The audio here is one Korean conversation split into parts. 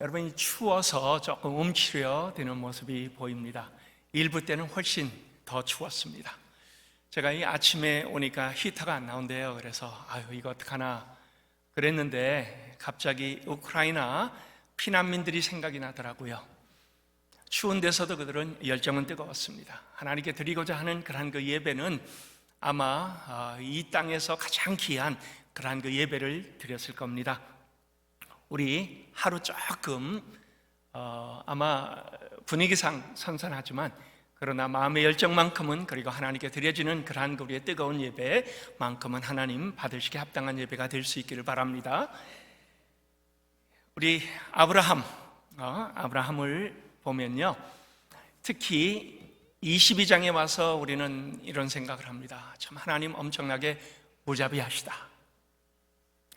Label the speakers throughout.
Speaker 1: 여러분이 추워서 조금 움츠려 드는 모습이 보입니다. 일부 때는 훨씬 더 추웠습니다. 제가 이 아침에 오니까 히터가 안 나온대요. 그래서 이거 어떡하나 그랬는데 갑자기 우크라이나 피난민들이 생각이 나더라고요. 추운 데서도 그들은 열정은 뜨거웠습니다. 하나님께 드리고자 하는 그러한 그 예배는 아마 이 땅에서 가장 귀한 그러한 그 예배를 드렸을 겁니다. 우리 하루 조금 아마 분위기상 선선하지만 그러나 마음의 열정만큼은, 그리고 하나님께 드려지는 그러한 우리의 뜨거운 예배만큼은 하나님 받으시기에 합당한 예배가 될 수 있기를 바랍니다. 우리 아브라함을 보면요, 특히 22장에 와서 우리는 이런 생각을 합니다. 참 하나님 엄청나게 무자비하시다.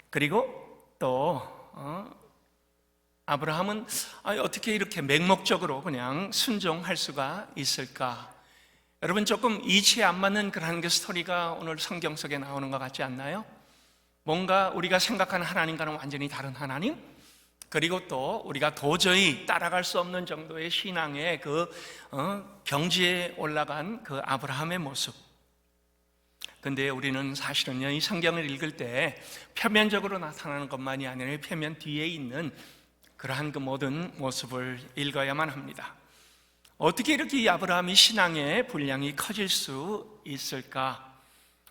Speaker 1: 그리고 또 아브라함은 어떻게 이렇게 맹목적으로 그냥 순종할 수가 있을까? 여러분, 조금 이치에 안 맞는 그런 그 스토리가 오늘 성경 속에 나오는 것 같지 않나요? 뭔가 우리가 생각하는 하나님과는 완전히 다른 하나님, 그리고 또 우리가 도저히 따라갈 수 없는 정도의 신앙의 그 경지에 올라간 그 아브라함의 모습. 근데 우리는 사실은요, 이 성경을 읽을 때 표면적으로 나타나는 것만이 아니라 표면 뒤에 있는 그러한 그 모든 모습을 읽어야만 합니다. 어떻게 이렇게 이 아브라함이 신앙의 분량이 커질 수 있을까?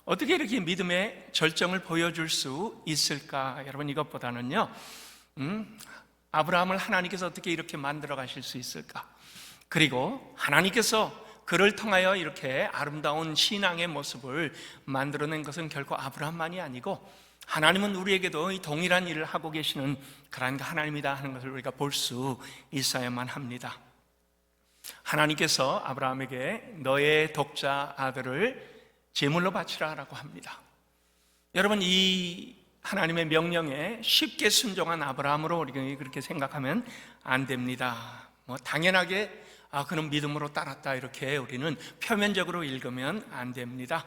Speaker 1: 어떻게 이렇게 믿음의 절정을 보여줄 수 있을까? 여러분, 이것보다는요, 아브라함을 하나님께서 어떻게 이렇게 만들어 가실 수 있을까? 그리고 하나님께서 그를 통하여 이렇게 아름다운 신앙의 모습을 만들어낸 것은 결코 아브라함만이 아니고 하나님은 우리에게도 이 동일한 일을 하고 계시는 그러한 하나님이다 하는 것을 우리가 볼 수 있어야만 합니다. 하나님께서 아브라함에게 너의 독자 아들을 제물로 바치라 라고 합니다. 여러분, 이 하나님의 명령에 쉽게 순종한 아브라함으로 우리가 그렇게 생각하면 안 됩니다. 당연하게 그는 믿음으로 따랐다, 이렇게 우리는 표면적으로 읽으면 안 됩니다.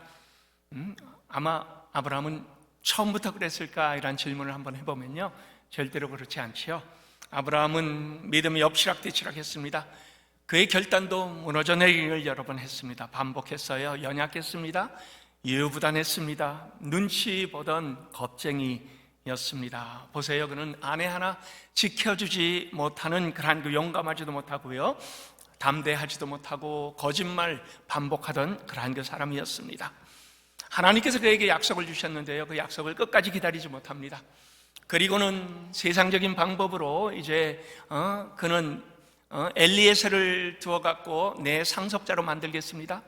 Speaker 1: 아마 아브라함은 처음부터 그랬을까? 이런 질문을 한번 해보면요, 절대로 그렇지 않지요. 아브라함은 믿음이 엎치락뒤치락 했습니다. 그의 결단도 무너져 내리기를 여러 번 했습니다. 반복했어요. 연약했습니다. 유부단했습니다. 눈치 보던 겁쟁이였습니다. 보세요, 그는 아내 하나 지켜주지 못하는 그러한 그 용감하지도 못하고요, 담대하지도 못하고 거짓말 반복하던 그러한 그 사람이었습니다. 하나님께서 그에게 약속을 주셨는데요, 그 약속을 끝까지 기다리지 못합니다. 그리고는 세상적인 방법으로 이제 그는 엘리에셀을 두어갖고 내 상속자로 만들겠습니다.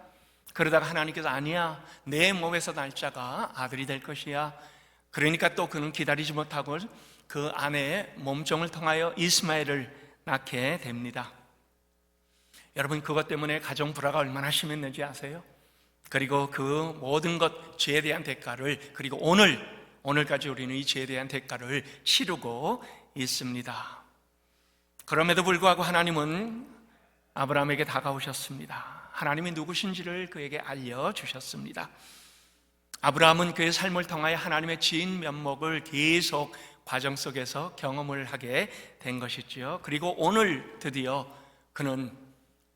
Speaker 1: 그러다가 하나님께서 아니야, 내 몸에서 날 자가 아들이 될 것이야. 그러니까 또 그는 기다리지 못하고 그 아내의 몸종을 통하여 이스마엘을 낳게 됩니다. 여러분, 그것 때문에 가정 불화가 얼마나 심했는지 아세요? 그리고 그 모든 것, 죄에 대한 대가를, 그리고 오늘까지 우리는 이 죄에 대한 대가를 치르고 있습니다. 그럼에도 불구하고 하나님은 아브라함에게 다가오셨습니다. 하나님이 누구신지를 그에게 알려주셨습니다. 아브라함은 그의 삶을 통하여 하나님의 진 면목을 계속 과정 속에서 경험을 하게 된 것이지요. 그리고 오늘 드디어 그는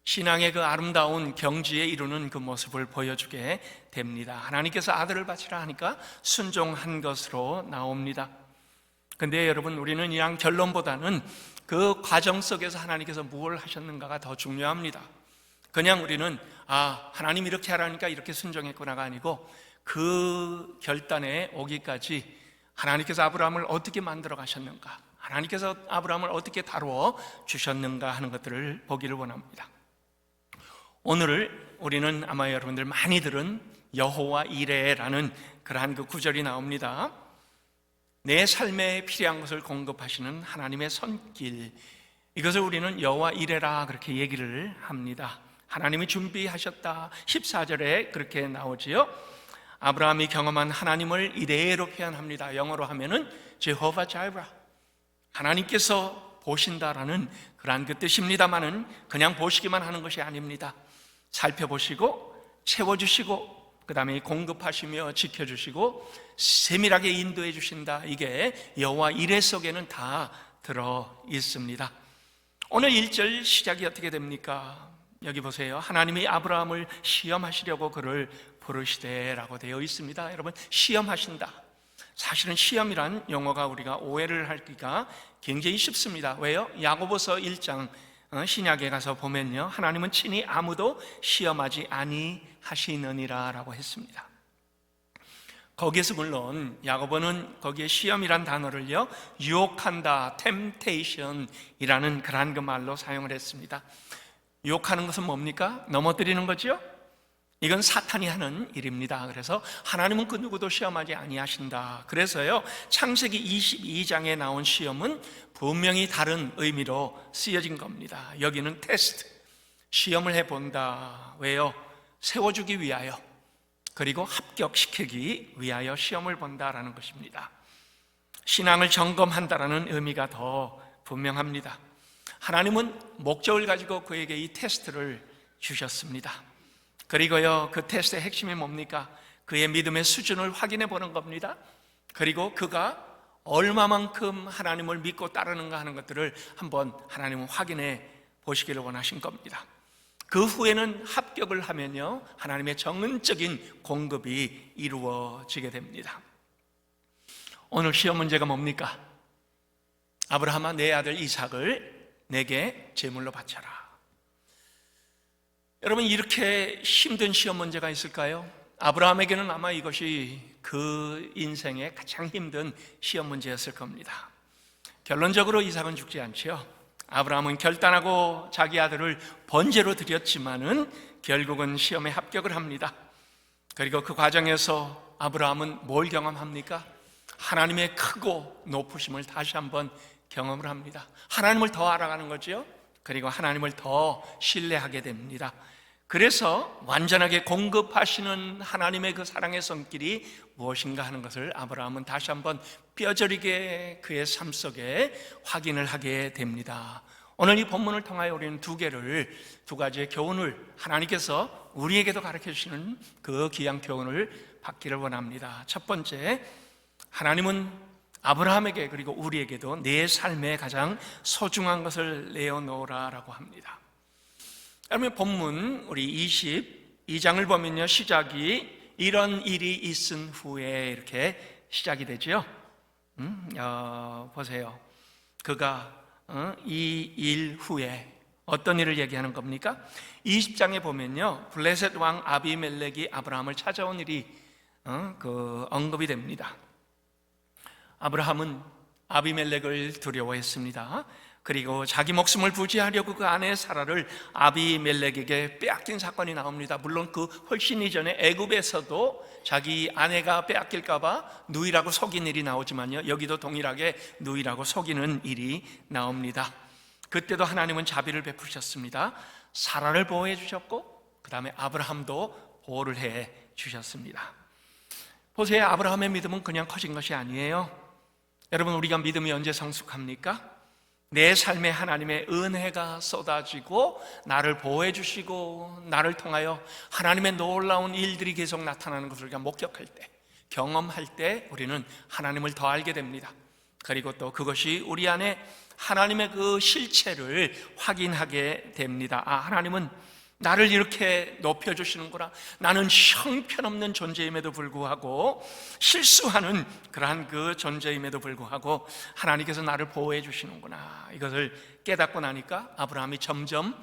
Speaker 1: 신앙의 그 아름다운 경지에 이루는 그 모습을 보여주게 됩니다. 하나님께서 아들을 바치라 하니까 순종한 것으로 나옵니다. 근데 여러분, 우리는 이런 결론보다는 그 과정 속에서 하나님께서 무엇을 하셨는가가 더 중요합니다. 그냥 우리는 하나님 이렇게 하라니까 이렇게 순종했구나가 아니고, 그 결단에 오기까지 하나님께서 아브라함을 어떻게 만들어 가셨는가, 하나님께서 아브라함을 어떻게 다루어 주셨는가 하는 것들을 보기를 원합니다. 오늘 우리는 아마 여러분들 많이 들은 여호와 이레라는 그러한 그 구절이 나옵니다. 내 삶에 필요한 것을 공급하시는 하나님의 손길, 이것을 우리는 여호와 이레라 그렇게 얘기를 합니다. 하나님이 준비하셨다, 14절에 그렇게 나오지요. 아브라함이 경험한 하나님을 이래로 표현합니다. 영어로 하면은 제호바 자이라, 하나님께서 보신다라는 그러한 그 뜻입니다만은 그냥 보시기만 하는 것이 아닙니다. 살펴보시고 채워주시고 그 다음에 공급하시며 지켜주시고 세밀하게 인도해 주신다. 이게 여호와 이레 속에는 다 들어 있습니다. 오늘 1절 시작이 어떻게 됩니까? 여기 보세요. 하나님이 아브라함을 시험하시려고 그를 부르시되라고 되어 있습니다. 여러분, 시험하신다. 사실은 시험이란 용어가 우리가 오해를 하기가 굉장히 쉽습니다. 왜요? 야고보서 1장 신약에 가서 보면요, 하나님은 친히 아무도 시험하지 아니하시느니라 라고 했습니다. 거기에서 물론 야고보는 거기에 시험이란 단어를요, 유혹한다, temptation이라는 그러한 그 말로 사용을 했습니다. 유혹하는 것은 뭡니까? 넘어뜨리는 거죠? 이건 사탄이 하는 일입니다. 그래서 하나님은 그 누구도 시험하지 아니하신다. 그래서요, 창세기 22장에 나온 시험은 분명히 다른 의미로 쓰여진 겁니다. 여기는 테스트, 시험을 해본다. 왜요? 세워주기 위하여, 그리고 합격시키기 위하여 시험을 본다라는 것입니다. 신앙을 점검한다라는 의미가 더 분명합니다. 하나님은 목적을 가지고 그에게 이 테스트를 주셨습니다. 그리고요, 그 테스트의 핵심이 뭡니까? 그의 믿음의 수준을 확인해 보는 겁니다. 그리고 그가 얼마만큼 하나님을 믿고 따르는가 하는 것들을 한번 하나님은 확인해 보시기를 원하신 겁니다. 그 후에는 합격을 하면요, 하나님의 정은적인 공급이 이루어지게 됩니다. 오늘 시험 문제가 뭡니까? 아브라함아, 내 아들 이삭을 내게 제물로 바쳐라. 여러분, 이렇게 힘든 시험 문제가 있을까요? 아브라함에게는 아마 이것이 그 인생의 가장 힘든 시험 문제였을 겁니다. 결론적으로 이삭은 죽지 않죠. 아브라함은 결단하고 자기 아들을 번제로 드렸지만은 결국은 시험에 합격을 합니다. 그리고 그 과정에서 아브라함은 뭘 경험합니까? 하나님의 크고 높으심을 다시 한번 경험을 합니다. 하나님을 더 알아가는 거죠. 그리고 하나님을 더 신뢰하게 됩니다. 그래서 완전하게 공급하시는 하나님의 그 사랑의 손길이 무엇인가 하는 것을 아브라함은 다시 한번 뼈저리게 그의 삶 속에 확인을 하게 됩니다. 오늘 이 본문을 통하여 우리는 두 가지의 교훈을 하나님께서 우리에게도 가르쳐 주시는 그 귀한 교훈을 받기를 원합니다. 첫 번째, 하나님은 아브라함에게 그리고 우리에게도 내 삶에 가장 소중한 것을 내어놓으라라고 합니다. 여러분, 본문 우리 22장을 보면요, 시작이 이런 일이 있은 후에 이렇게 시작이 되죠. 보세요. 그가 이 일 후에 어떤 일을 얘기하는 겁니까? 20장에 보면요, 블레셋 왕 아비멜렉이 아브라함을 찾아온 일이 언급이 됩니다. 아브라함은 아비멜렉을 두려워했습니다. 그리고 자기 목숨을 부지하려고 그 아내 사라를 아비멜렉에게 빼앗긴 사건이 나옵니다. 물론 그 훨씬 이전에 애굽에서도 자기 아내가 빼앗길까 봐 누이라고 속인 일이 나오지만요, 여기도 동일하게 누이라고 속이는 일이 나옵니다. 그때도 하나님은 자비를 베푸셨습니다. 사라를 보호해 주셨고 그 다음에 아브라함도 보호를 해 주셨습니다. 보세요, 아브라함의 믿음은 그냥 커진 것이 아니에요. 여러분, 우리가 믿음이 언제 성숙합니까? 내 삶에 하나님의 은혜가 쏟아지고 나를 보호해 주시고 나를 통하여 하나님의 놀라운 일들이 계속 나타나는 것을 우리가 목격할 때, 경험할 때 우리는 하나님을 더 알게 됩니다. 그리고 또 그것이 우리 안에 하나님의 그 실체를 확인하게 됩니다. 하나님은 나를 이렇게 높여주시는구나. 나는 형편없는 존재임에도 불구하고, 실수하는 그러한 그 존재임에도 불구하고 하나님께서 나를 보호해 주시는구나. 이것을 깨닫고 나니까 아브라함이 점점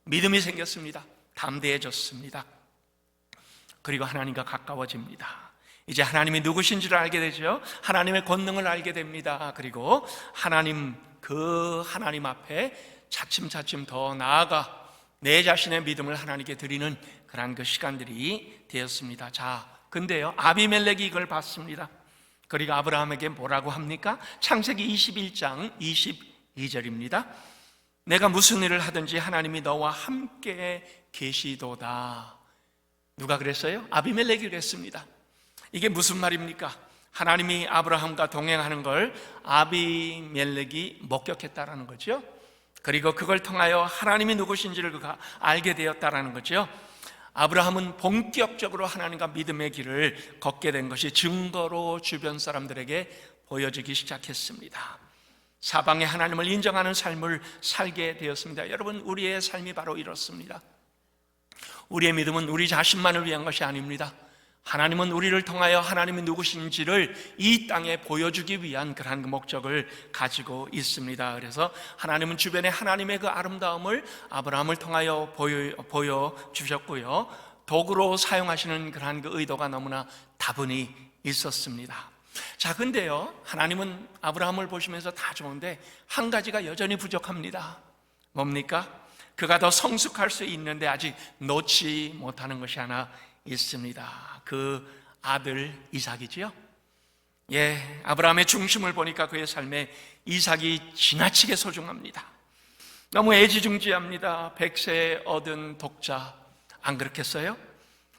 Speaker 1: 믿음이 생겼습니다. 담대해졌습니다. 그리고 하나님과 가까워집니다. 이제 하나님이 누구신지를 알게 되죠. 하나님의 권능을 알게 됩니다. 그리고 하나님 앞에 차츰차츰 더 나아가 내 자신의 믿음을 하나님께 드리는 그런 그 시간들이 되었습니다. 근데요, 아비멜렉이 이걸 봤습니다. 그리고 아브라함에게 뭐라고 합니까? 창세기 21장 22절입니다. 내가 무슨 일을 하든지 하나님이 너와 함께 계시도다. 누가 그랬어요? 아비멜렉이 그랬습니다. 이게 무슨 말입니까? 하나님이 아브라함과 동행하는 걸 아비멜렉이 목격했다라는 거죠. 그리고 그걸 통하여 하나님이 누구신지를 그가 알게 되었다라는 거죠. 아브라함은 본격적으로 하나님과 믿음의 길을 걷게 된 것이 증거로 주변 사람들에게 보여지기 시작했습니다. 사방에 하나님을 인정하는 삶을 살게 되었습니다. 여러분, 우리의 삶이 바로 이렇습니다. 우리의 믿음은 우리 자신만을 위한 것이 아닙니다. 하나님은 우리를 통하여 하나님이 누구신지를 이 땅에 보여주기 위한 그러한 목적을 가지고 있습니다. 그래서 하나님은 주변에 하나님의 그 아름다움을 아브라함을 통하여 보여주셨고요, 도구로 사용하시는 그러한 그 의도가 너무나 다분히 있었습니다. 자, 근데요, 하나님은 아브라함을 보시면서 다 좋은데 한 가지가 여전히 부족합니다. 뭡니까? 그가 더 성숙할 수 있는데 아직 놓지 못하는 것이 하나 있습니다. 그 아들 이삭이지요. 아브라함의 중심을 보니까 그의 삶에 이삭이 지나치게 소중합니다. 너무 애지중지합니다. 100세에 얻은 독자, 안 그렇겠어요?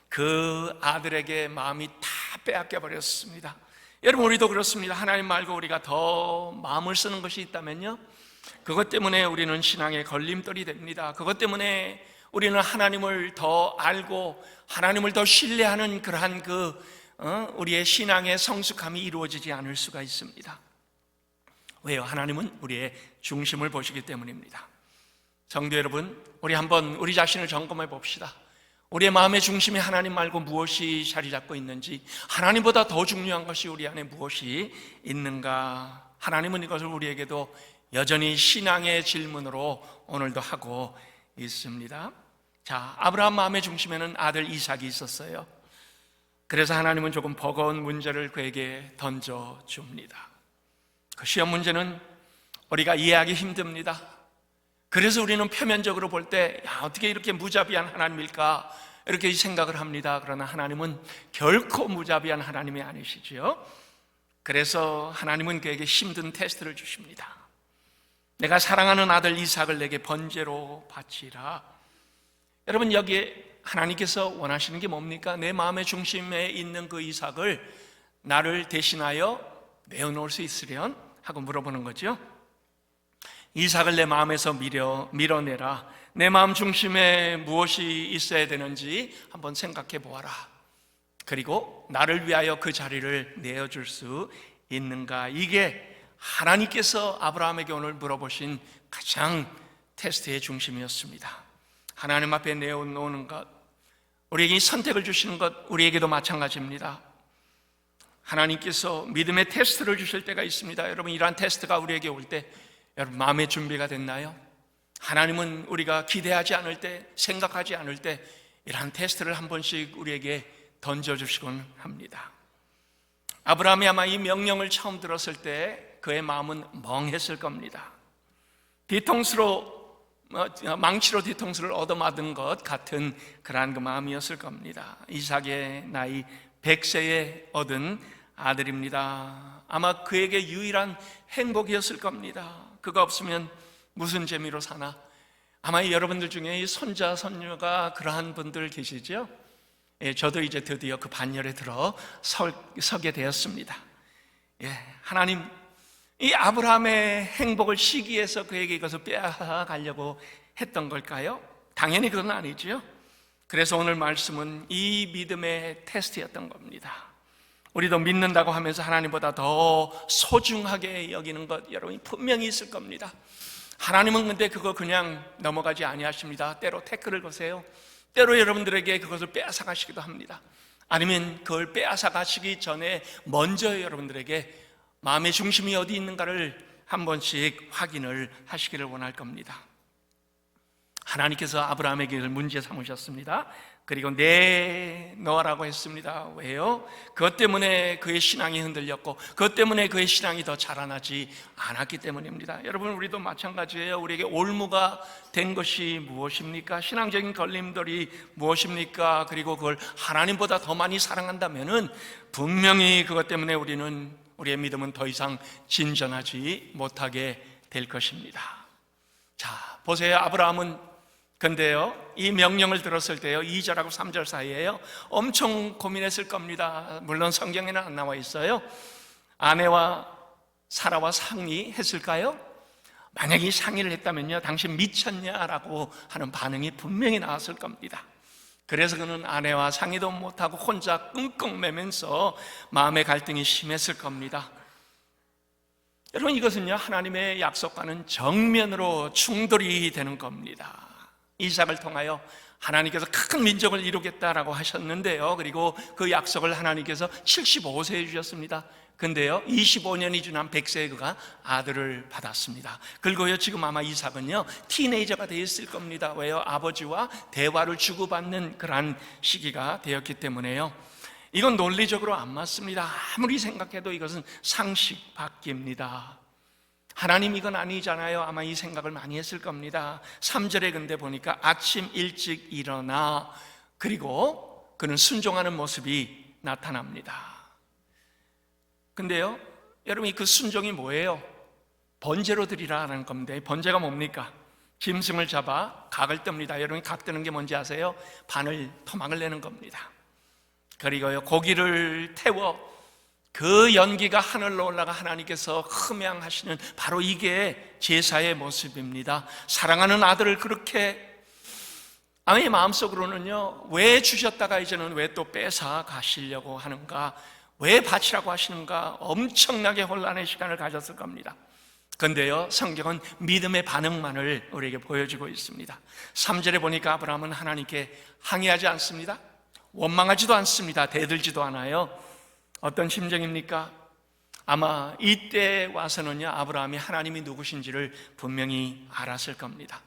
Speaker 1: 그 아들에게 마음이 다 빼앗겨 버렸습니다. 여러분, 우리도 그렇습니다. 하나님 말고 우리가 더 마음을 쓰는 것이 있다면요, 그것 때문에 우리는 신앙의 걸림돌이 됩니다. 그것 때문에 우리는 하나님을 더 알고 하나님을 더 신뢰하는 그러한 우리의 신앙의 성숙함이 이루어지지 않을 수가 있습니다. 왜요? 하나님은 우리의 중심을 보시기 때문입니다. 성도 여러분, 우리 한번 우리 자신을 점검해 봅시다. 우리의 마음의 중심이 하나님 말고 무엇이 자리 잡고 있는지, 하나님보다 더 중요한 것이 우리 안에 무엇이 있는가? 하나님은 이것을 우리에게도 여전히 신앙의 질문으로 오늘도 하고 있습니다. 자, 아브라함 마음의 중심에는 아들 이삭이 있었어요. 그래서 하나님은 조금 버거운 문제를 그에게 던져줍니다. 그 시험 문제는 우리가 이해하기 힘듭니다. 그래서 우리는 표면적으로 볼 때 어떻게 이렇게 무자비한 하나님일까 이렇게 생각을 합니다. 그러나 하나님은 결코 무자비한 하나님이 아니시지요. 그래서 하나님은 그에게 힘든 테스트를 주십니다. 내가 사랑하는 아들 이삭을 내게 번제로 바치라. 여러분, 여기에 하나님께서 원하시는 게 뭡니까? 내 마음의 중심에 있는 그 이삭을 나를 대신하여 내어놓을 수 있으련? 하고 물어보는 거죠. 이삭을 내 마음에서 밀어내라. 내 마음 중심에 무엇이 있어야 되는지 한번 생각해 보아라. 그리고 나를 위하여 그 자리를 내어줄 수 있는가? 이게 하나님께서 아브라함에게 오늘 물어보신 가장 테스트의 중심이었습니다. 하나님 앞에 내어놓는 것, 우리에게 선택을 주시는 것, 우리에게도 마찬가지입니다. 하나님께서 믿음의 테스트를 주실 때가 있습니다. 여러분, 이러한 테스트가 우리에게 올 때 여러분 마음의 준비가 됐나요? 하나님은 우리가 기대하지 않을 때, 생각하지 않을 때 이러한 테스트를 한 번씩 우리에게 던져주시곤 합니다. 아브라함이 아마 이 명령을 처음 들었을 때 그의 마음은 멍했을 겁니다. 망치로 뒤통수를 얻어맞은 것 같은 그러한 그 마음이었을 겁니다. 이삭의 나이 100세에 얻은 아들입니다. 아마 그에게 유일한 행복이었을 겁니다. 그가 없으면 무슨 재미로 사나? 아마 여러분들 중에 이 손자, 손녀가 그러한 분들 계시죠? 저도 이제 드디어 그 반열에 들어 서게 되었습니다. 하나님, 이 아브라함의 행복을 시기해서 그에게 이것을 빼앗아가려고 했던 걸까요? 당연히 그건 아니죠. 그래서 오늘 말씀은 이 믿음의 테스트였던 겁니다. 우리도 믿는다고 하면서 하나님보다 더 소중하게 여기는 것 여러분이 분명히 있을 겁니다. 하나님은 근데 그거 그냥 넘어가지 아니하십니다. 때로 태클을 거세요. 때로 여러분들에게 그것을 빼앗아 가시기도 합니다. 아니면 그걸 빼앗아 가시기 전에 먼저 여러분들에게 마음의 중심이 어디 있는가를 한 번씩 확인을 하시기를 원할 겁니다. 하나님께서 아브라함에게 이걸 문제 삼으셨습니다. 그리고 내놓으라고 했습니다. 왜요? 그것 때문에 그의 신앙이 흔들렸고 그것 때문에 그의 신앙이 더 자라나지 않았기 때문입니다. 여러분, 우리도 마찬가지예요. 우리에게 올무가 된 것이 무엇입니까? 신앙적인 걸림돌이 무엇입니까? 그리고 그걸 하나님보다 더 많이 사랑한다면은 분명히 그것 때문에 우리의 믿음은 더 이상 진전하지 못하게 될 것입니다. 자, 보세요. 아브라함은 근데요, 이 명령을 들었을 때요, 2절하고 3절 사이에요, 엄청 고민했을 겁니다. 물론 성경에는 안 나와 있어요. 아내와 사라와 상의했을까요? 만약에 상의를 했다면요, 당신 미쳤냐라고 하는 반응이 분명히 나왔을 겁니다. 그래서 그는 아내와 상의도 못하고 혼자 끙끙 매면서 마음의 갈등이 심했을 겁니다. 여러분, 이것은요 하나님의 약속과는 정면으로 충돌이 되는 겁니다. 이삭을 통하여 하나님께서 큰 민족을 이루겠다라고 하셨는데요, 그리고 그 약속을 하나님께서 75세에 주셨습니다. 근데요 25년이 지난 100세에 그가 아들을 받았습니다. 그리고요 지금 아마 이삭은요 티네이저가 되어 있을 겁니다. 왜요? 아버지와 대화를 주고받는 그러한 시기가 되었기 때문에요. 이건 논리적으로 안 맞습니다. 아무리 생각해도 이것은 상식 밖입니다. 하나님 이건 아니잖아요. 아마 이 생각을 많이 했을 겁니다. 3절에 근데 보니까 아침 일찍 일어나, 그리고 그는 순종하는 모습이 나타납니다. 근데요 여러분이 그 순종이 뭐예요? 번제로 드리라는 겁니다. 번제가 뭡니까? 짐승을 잡아 각을 뜹니다. 여러분이 각 뜨는 게 뭔지 아세요? 토막을 내는 겁니다. 그리고요 고기를 태워 그 연기가 하늘로 올라가 하나님께서 흠양하시는 바로 이게 제사의 모습입니다. 사랑하는 아들을 그렇게, 아내의 마음속으로는요 왜 주셨다가 이제는 왜 또 뺏어 가시려고 하는가, 왜 바치라고 하시는가, 엄청나게 혼란의 시간을 가졌을 겁니다. 그런데요 성경은 믿음의 반응만을 우리에게 보여주고 있습니다. 3절에 보니까 아브라함은 하나님께 항의하지 않습니다. 원망하지도 않습니다. 대들지도 않아요. 어떤 심정입니까? 아마 이때 와서는요 아브라함이 하나님이 누구신지를 분명히 알았을 겁니다.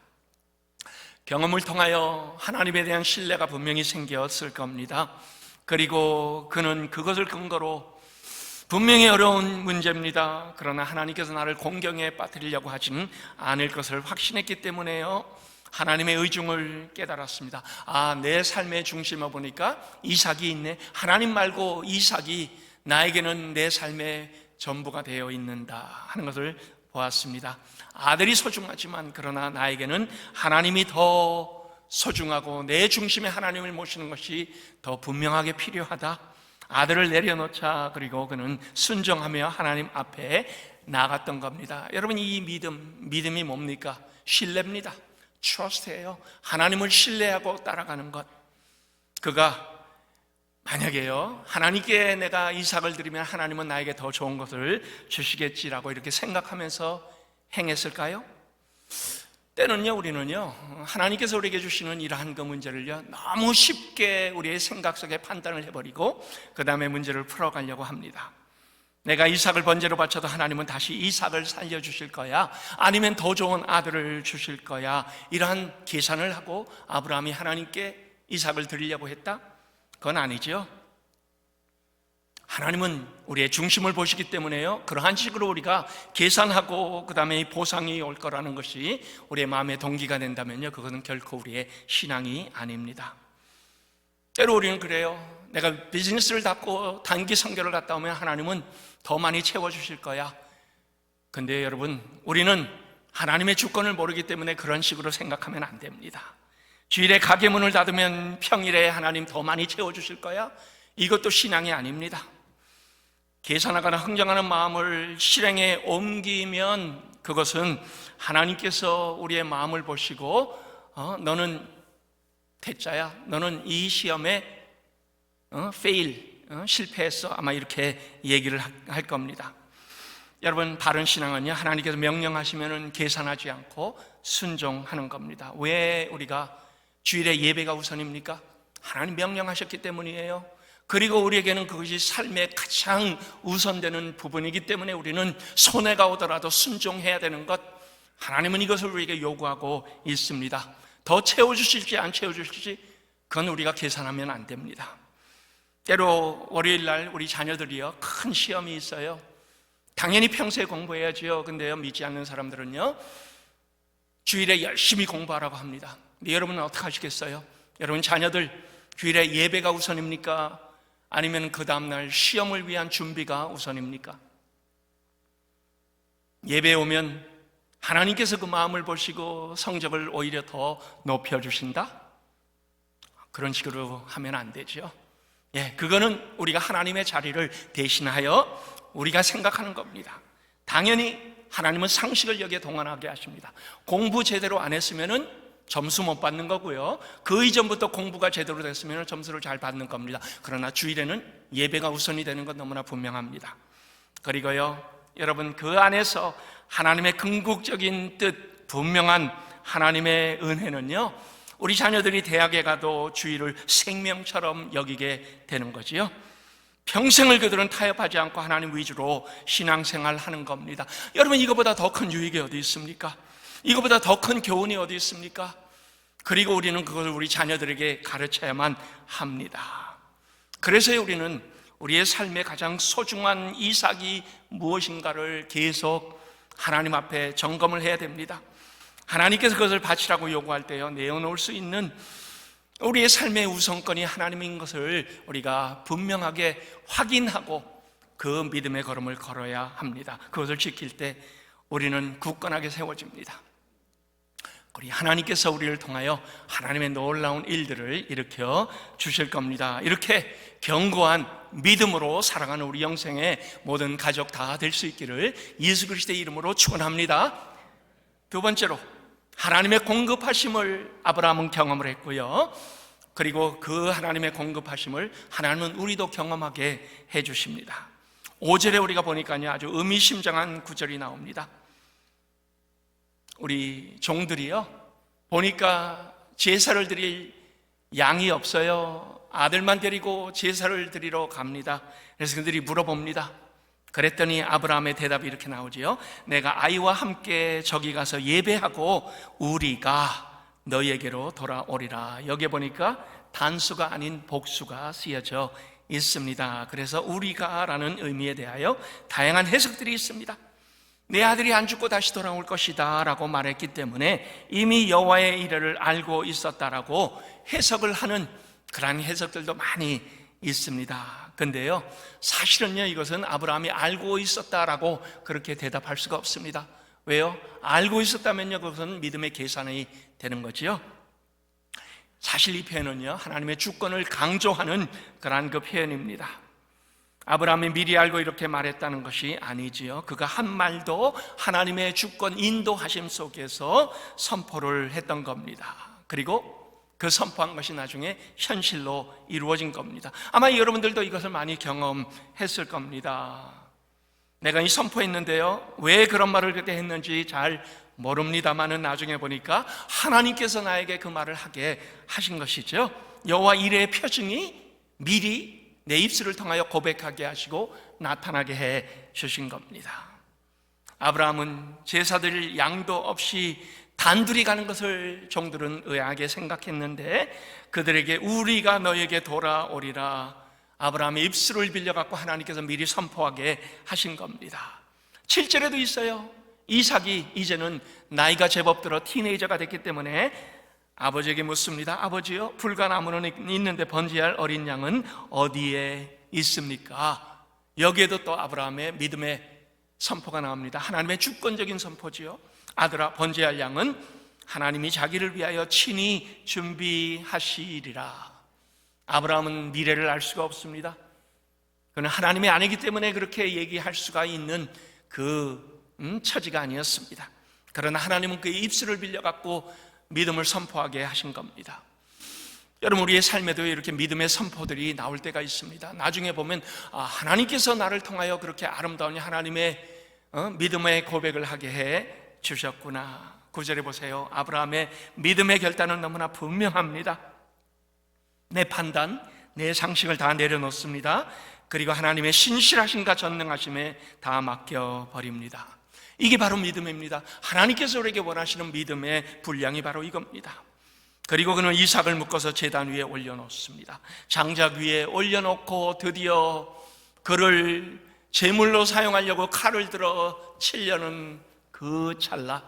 Speaker 1: 경험을 통하여 하나님에 대한 신뢰가 분명히 생겼을 겁니다. 그리고 그는 그것을 근거로 분명히 어려운 문제입니다. 그러나 하나님께서 나를 공경에 빠뜨리려고 하지는 않을 것을 확신했기 때문에요 하나님의 의중을 깨달았습니다. 내 삶의 중심에 보니까 이삭이 있네. 하나님 말고 이삭이 나에게는 내 삶의 전부가 되어 있는다 하는 것을 보았습니다. 아들이 소중하지만 그러나 나에게는 하나님이 더 소중하고 내 중심에 하나님을 모시는 것이 더 분명하게 필요하다. 아들을 내려놓자. 그리고 그는 순종하며 하나님 앞에 나갔던 겁니다. 여러분, 이 믿음이 뭡니까? 신뢰입니다. trust예요. 하나님을 신뢰하고 따라가는 것. 그가 만약에요 하나님께 내가 이삭을 드리면 하나님은 나에게 더 좋은 것을 주시겠지라고 이렇게 생각하면서 행했을까요? 때는요 우리는요 하나님께서 우리에게 주시는 이러한 그 문제를요 너무 쉽게 우리의 생각 속에 판단을 해버리고 그 다음에 문제를 풀어가려고 합니다. 내가 이삭을 번제로 바쳐도 하나님은 다시 이삭을 살려주실 거야, 아니면 더 좋은 아들을 주실 거야, 이러한 계산을 하고 아브라함이 하나님께 이삭을 드리려고 했다? 그건 아니죠. 하나님은 우리의 중심을 보시기 때문에요 그러한 식으로 우리가 계산하고 그 다음에 보상이 올 거라는 것이 우리의 마음의 동기가 된다면요 그것은 결코 우리의 신앙이 아닙니다. 때로 우리는 그래요. 내가 비즈니스를 닫고 단기 선교를 갔다 오면 하나님은 더 많이 채워주실 거야. 근데 여러분, 우리는 하나님의 주권을 모르기 때문에 그런 식으로 생각하면 안 됩니다. 주일에 가게 문을 닫으면 평일에 하나님 더 많이 채워주실 거야? 이것도 신앙이 아닙니다. 계산하거나 흥정하는 마음을 실행에 옮기면 그것은 하나님께서 우리의 마음을 보시고 너는 태짜야, 너는 이 시험에 실패했어, 아마 이렇게 얘기를 할 겁니다. 여러분, 바른 신앙은요 하나님께서 명령하시면 계산하지 않고 순종하는 겁니다. 왜 우리가 주일에 예배가 우선입니까? 하나님 명령하셨기 때문이에요. 그리고 우리에게는 그것이 삶의 가장 우선되는 부분이기 때문에 우리는 손해가 오더라도 순종해야 되는 것, 하나님은 이것을 우리에게 요구하고 있습니다. 더 채워주실지 안 채워주실지 그건 우리가 계산하면 안 됩니다. 때로 월요일날 우리 자녀들이요 큰 시험이 있어요. 당연히 평소에 공부해야지요. 근데요 믿지 않는 사람들은요 주일에 열심히 공부하라고 합니다. 근데 여러분은 어떻게 하시겠어요? 여러분 자녀들 주일에 예배가 우선입니까? 아니면 그 다음날 시험을 위한 준비가 우선입니까? 예배에 오면 하나님께서 그 마음을 보시고 성적을 오히려 더 높여주신다? 그런 식으로 하면 안 되죠. 그거는 우리가 하나님의 자리를 대신하여 우리가 생각하는 겁니다. 당연히 하나님은 상식을 여기에 동원하게 하십니다. 공부 제대로 안 했으면은 점수 못 받는 거고요. 그 이전부터 공부가 제대로 됐으면 점수를 잘 받는 겁니다. 그러나 주일에는 예배가 우선이 되는 건 너무나 분명합니다. 그리고요 여러분, 그 안에서 하나님의 궁극적인 뜻, 분명한 하나님의 은혜는요, 우리 자녀들이 대학에 가도 주의를 생명처럼 여기게 되는 거지요. 평생을 그들은 타협하지 않고 하나님 위주로 신앙생활 하는 겁니다. 여러분, 이거보다 더 큰 유익이 어디 있습니까? 이거보다 더 큰 교훈이 어디 있습니까? 그리고 우리는 그걸 우리 자녀들에게 가르쳐야만 합니다. 그래서 우리는 우리의 삶의 가장 소중한 이삭이 무엇인가를 계속 하나님 앞에 점검을 해야 됩니다. 하나님께서 그것을 바치라고 요구할 때요, 내어놓을 수 있는 우리의 삶의 우선권이 하나님인 것을 우리가 분명하게 확인하고 그 믿음의 걸음을 걸어야 합니다. 그것을 지킬 때 우리는 굳건하게 세워집니다. 우리 하나님께서 우리를 통하여 하나님의 놀라운 일들을 일으켜 주실 겁니다. 이렇게 견고한 믿음으로 살아가는 우리 영생의 모든 가족 다 될 수 있기를 예수 그리스도의 이름으로 축원합니다. 두 번째로, 하나님의 공급하심을 아브라함은 경험을 했고요, 그리고 그 하나님의 공급하심을 하나님은 우리도 경험하게 해주십니다. 5절에 우리가 보니까요, 아주 의미심장한 구절이 나옵니다. 우리 종들이요, 보니까 제사를 드릴 양이 없어요. 아들만 데리고 제사를 드리러 갑니다. 그래서 그들이 물어봅니다. 그랬더니 아브라함의 대답이 이렇게 나오지요. 내가 아이와 함께 저기 가서 예배하고 우리가 너희에게로 돌아오리라. 여기 보니까 단수가 아닌 복수가 쓰여져 있습니다. 그래서 우리가 라는 의미에 대하여 다양한 해석들이 있습니다. 내 아들이 안 죽고 다시 돌아올 것이다 라고 말했기 때문에 이미 여호와의 이래를 알고 있었다라고 해석을 하는 그런 해석들도 많이 있습니다. 근데요, 사실은요, 이것은 아브라함이 알고 있었다라고 그렇게 대답할 수가 없습니다. 왜요? 알고 있었다면요, 그것은 믿음의 계산이 되는 거지요. 사실 이 표현은요, 하나님의 주권을 강조하는 그러한 그 표현입니다. 아브라함이 미리 알고 이렇게 말했다는 것이 아니지요. 그가 한 말도 하나님의 주권 인도하심 속에서 선포를 했던 겁니다. 그리고 그 선포한 것이 나중에 현실로 이루어진 겁니다. 아마 여러분들도 이것을 많이 경험했을 겁니다. 내가 이 선포했는데요, 왜 그런 말을 그때 했는지 잘 모릅니다만은 나중에 보니까 하나님께서 나에게 그 말을 하게 하신 것이죠. 여호와 이레의 표징이 미리 내 입술을 통하여 고백하게 하시고 나타나게 해 주신 겁니다. 아브라함은 제사드릴 양도 없이 단둘이 가는 것을 종들은 의아하게 생각했는데 그들에게 우리가 너에게 돌아오리라, 아브라함의 입술을 빌려갖고 하나님께서 미리 선포하게 하신 겁니다. 7절에도 있어요. 이삭이 이제는 나이가 제법 들어 티네이저가 됐기 때문에 아버지에게 묻습니다. 아버지요, 불가나무는 있는데 번제할 어린 양은 어디에 있습니까? 여기에도 또 아브라함의 믿음의 선포가 나옵니다. 하나님의 주권적인 선포지요. 아들아, 번제할 양은 하나님이 자기를 위하여 친히 준비하시리라. 아브라함은 미래를 알 수가 없습니다. 그는 하나님의 아내이기 때문에 그렇게 얘기할 수가 있는 그 처지가 아니었습니다. 그러나 하나님은 그의 입술을 빌려갖고 믿음을 선포하게 하신 겁니다. 여러분, 우리의 삶에도 이렇게 믿음의 선포들이 나올 때가 있습니다. 나중에 보면 하나님께서 나를 통하여 그렇게 아름다운 하나님의 믿음의 고백을 하게 해 주셨구나. 9절에 보세요. 아브라함의 믿음의 결단은 너무나 분명합니다. 내 판단, 내 상식을 다 내려놓습니다. 그리고 하나님의 신실하심과 전능하심에 다 맡겨버립니다. 이게 바로 믿음입니다. 하나님께서 우리에게 원하시는 믿음의 분량이 바로 이겁니다. 그리고 그는 이삭을 묶어서 제단 위에 올려놓습니다. 장작 위에 올려놓고 드디어 그를 제물로 사용하려고 칼을 들어 치려는 그 찰나,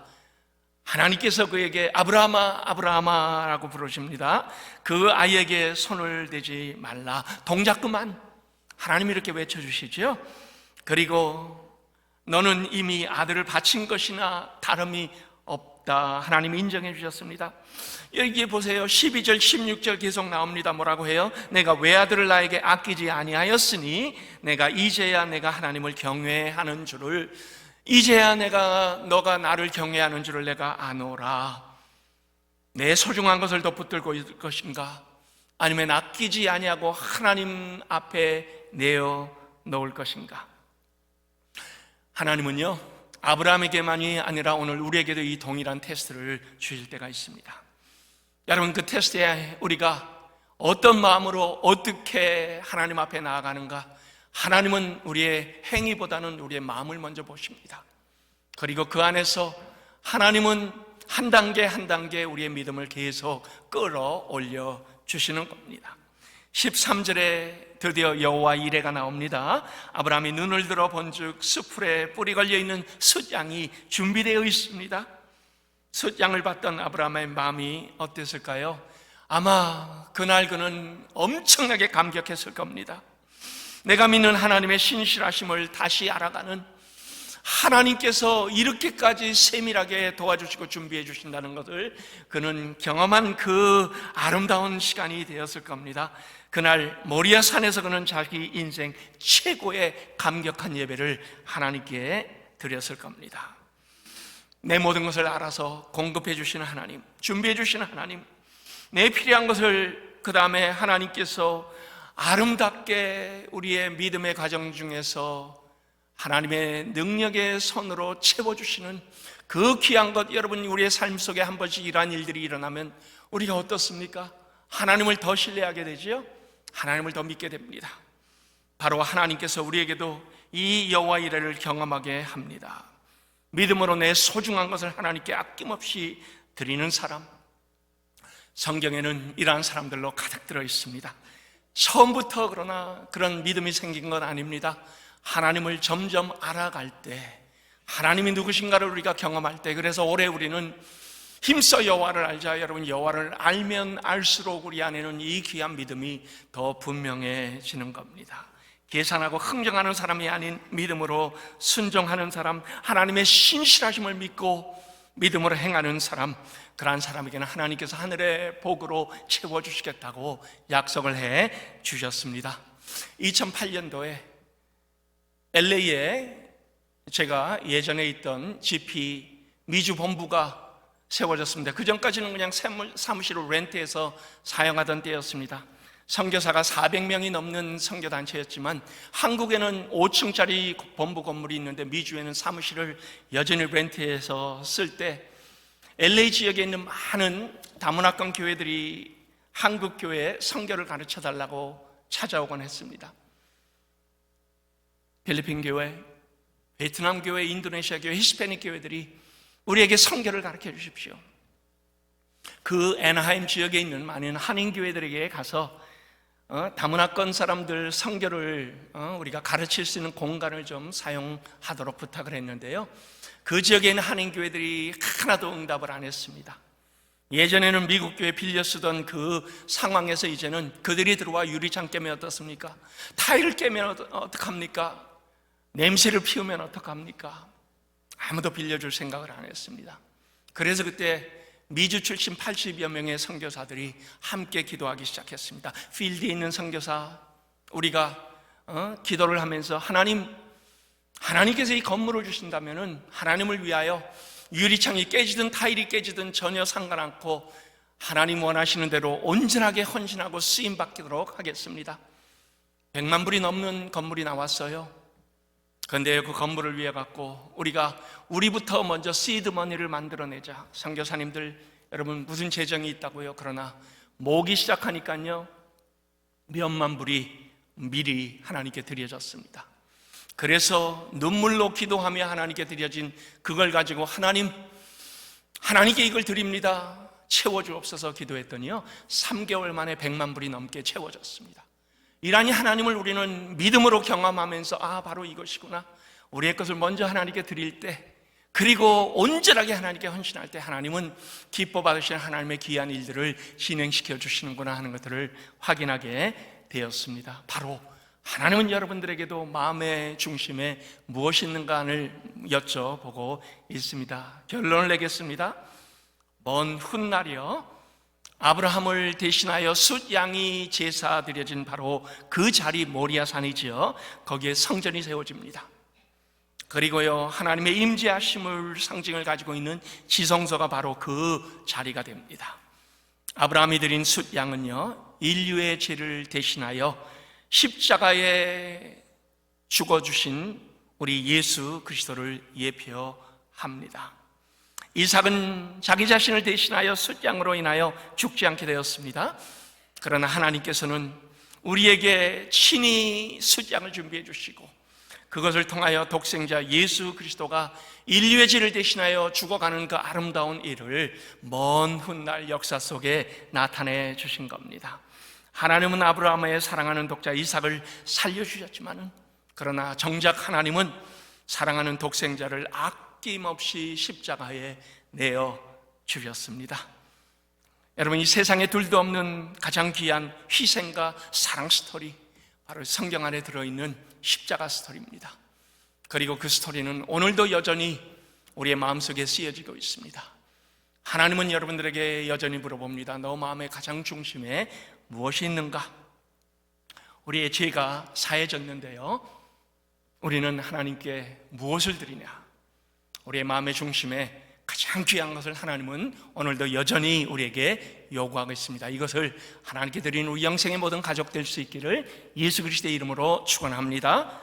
Speaker 1: 하나님께서 그에게 아브라함아 아브라함아 라고 부르십니다. 그 아이에게 손을 대지 말라. 동작 그만. 하나님이 이렇게 외쳐주시죠. 그리고 너는 이미 아들을 바친 것이나 다름이 없다. 하나님이 인정해 주셨습니다. 여기 보세요. 12절 16절 계속 나옵니다. 뭐라고 해요? 내가 외아들을 나에게 아끼지 아니하였으니 내가 이제야 내가 하나님을 경외하는 줄을, 이제야 너가 나를 경외하는 줄을 내가 아노라. 내 소중한 것을 더 붙들고 있을 것인가, 아니면 아끼지 아니하고 하나님 앞에 내어 놓을 것인가. 하나님은요, 아브라함에게만이 아니라 오늘 우리에게도 이 동일한 테스트를 주실 때가 있습니다. 여러분, 그 테스트에 우리가 어떤 마음으로 어떻게 하나님 앞에 나아가는가, 하나님은 우리의 행위보다는 우리의 마음을 먼저 보십니다. 그리고 그 안에서 하나님은 한 단계 한 단계 우리의 믿음을 계속 끌어올려 주시는 겁니다. 13절에 드디어 여호와 이레가 나옵니다. 아브라함이 눈을 들어 본즉 수풀에 뿔이 걸려있는 숫양이 준비되어 있습니다. 숫양을 봤던 아브라함의 마음이 어땠을까요? 아마 그날 그는 엄청나게 감격했을 겁니다. 내가 믿는 하나님의 신실하심을 다시 알아가는, 하나님께서 이렇게까지 세밀하게 도와주시고 준비해 주신다는 것을 그는 경험한 그 아름다운 시간이 되었을 겁니다. 그날 모리아 산에서 그는 자기 인생 최고의 감격한 예배를 하나님께 드렸을 겁니다. 내 모든 것을 알아서 공급해 주시는 하나님, 준비해 주시는 하나님, 내 필요한 것을 그 다음에 하나님께서 아름답게 우리의 믿음의 과정 중에서 하나님의 능력의 손으로 채워주시는 그 귀한 것, 여러분, 우리의 삶 속에 한 번씩 이러한 일들이 일어나면 우리가 어떻습니까? 하나님을 더 신뢰하게 되지요? 하나님을 더 믿게 됩니다. 바로 하나님께서 우리에게도 이 여호와 이레를 경험하게 합니다. 믿음으로 내 소중한 것을 하나님께 아낌없이 드리는 사람, 성경에는 이러한 사람들로 가득 들어 있습니다. 처음부터 그러나 그런 믿음이 생긴 건 아닙니다. 하나님을 점점 알아갈 때, 하나님이 누구신가를 우리가 경험할 때, 그래서 올해 우리는 힘써 여호와를 알자. 여러분, 여호와를 알면 알수록 우리 안에는 이 귀한 믿음이 더 분명해지는 겁니다. 계산하고 흥정하는 사람이 아닌 믿음으로 순종하는 사람, 하나님의 신실하심을 믿고 믿음으로 행하는 사람, 그러한 사람에게는 하나님께서 하늘의 복으로 채워주시겠다고 약속을 해 주셨습니다. 2008년도에 LA에 제가 예전에 있던 GP 미주 본부가 세워졌습니다. 그 전까지는 그냥 사무실을 렌트해서 사용하던 때였습니다. 선교사가 400명이 넘는 선교단체였지만 한국에는 5층짜리 본부 건물이 있는데 미주에는 사무실을 여전히 렌트해서 쓸 때 LA 지역에 있는 많은 다문화권 교회들이 한국 교회에 선교를 가르쳐 달라고 찾아오곤 했습니다. 필리핀 교회, 베트남 교회, 인도네시아 교회, 히스패닉 교회들이 우리에게 선교를 가르쳐 주십시오. 그 애나하임 지역에 있는 많은 한인 교회들에게 가서 다문화권 사람들 선교를 우리가 가르칠 수 있는 공간을 좀 사용하도록 부탁을 했는데요, 그 지역에 있는 한인 교회들이 하나도 응답을 안 했습니다. 예전에는 미국 교회 빌려 쓰던 그 상황에서 이제는 그들이 들어와 유리창 깨면 어떻습니까? 타일을 깨면 어떡합니까? 냄새를 피우면 어떡합니까? 아무도 빌려줄 생각을 안 했습니다. 그래서 그때 미주 출신 80여 명의 선교사들이 함께 기도하기 시작했습니다. 필드에 있는 선교사, 우리가 기도를 하면서 하나님께서 이 건물을 주신다면 하나님을 위하여 유리창이 깨지든 타일이 깨지든 전혀 상관않고 하나님 원하시는 대로 온전하게 헌신하고 쓰임받도록 하겠습니다. 100만 불이 넘는 건물이 나왔어요. 그런데 그 건물을 위해 갖고 우리부터 먼저 시드머니를 만들어내자. 선교사님들 여러분, 무슨 재정이 있다고요? 그러나 모기 시작하니까요, 몇만 불이 미리 하나님께 드려졌습니다. 그래서 눈물로 기도하며 하나님께 드려진 그걸 가지고 하나님께 이걸 드립니다, 채워주옵소서 기도했더니요, 3개월 만에 100만 불이 넘게 채워졌습니다. 이러니 하나님을 우리는 믿음으로 경험하면서 바로 이것이구나, 우리의 것을 먼저 하나님께 드릴 때, 그리고 온전하게 하나님께 헌신할 때 하나님은 기뻐 받으시는 하나님의 귀한 일들을 진행시켜 주시는구나 하는 것들을 확인하게 되었습니다. 바로 하나님은 여러분들에게도 마음의 중심에 무엇이 있는가를 여쭤보고 있습니다. 결론을 내겠습니다. 먼 훗날이요, 아브라함을 대신하여 숫양이 제사 드려진 바로 그 자리 모리아산이지요, 거기에 성전이 세워집니다. 그리고요, 하나님의 임재하심을 상징을 가지고 있는 지성소가 바로 그 자리가 됩니다. 아브라함이 드린 숫양은요, 인류의 죄를 대신하여 십자가에 죽어주신 우리 예수 그리스도를 예표합니다. 이삭은 자기 자신을 대신하여 숫양으로 인하여 죽지 않게 되었습니다. 그러나 하나님께서는 우리에게 친히 숫양을 준비해 주시고 그것을 통하여 독생자 예수 그리스도가 인류의 죄를 대신하여 죽어가는 그 아름다운 일을 먼 훗날 역사 속에 나타내 주신 겁니다. 하나님은 아브라함의 사랑하는 독자 이삭을 살려주셨지만은, 그러나 정작 하나님은 사랑하는 독생자를 아낌없이 십자가에 내어 주셨습니다. 여러분, 이 세상에 둘도 없는 가장 귀한 희생과 사랑 스토리, 바로 성경 안에 들어있는 십자가 스토리입니다. 그리고 그 스토리는 오늘도 여전히 우리의 마음속에 쓰여지고 있습니다. 하나님은 여러분들에게 여전히 물어봅니다. 너 마음의 가장 중심에 무엇이 있는가? 우리의 죄가 사해졌는데요, 우리는 하나님께 무엇을 드리냐? 우리의 마음의 중심에 가장 귀한 것을 하나님은 오늘도 여전히 우리에게 요구하고 있습니다. 이것을 하나님께 드리는 우리 영생의 모든 가족 될 수 있기를 예수 그리스도의 이름으로 축원합니다.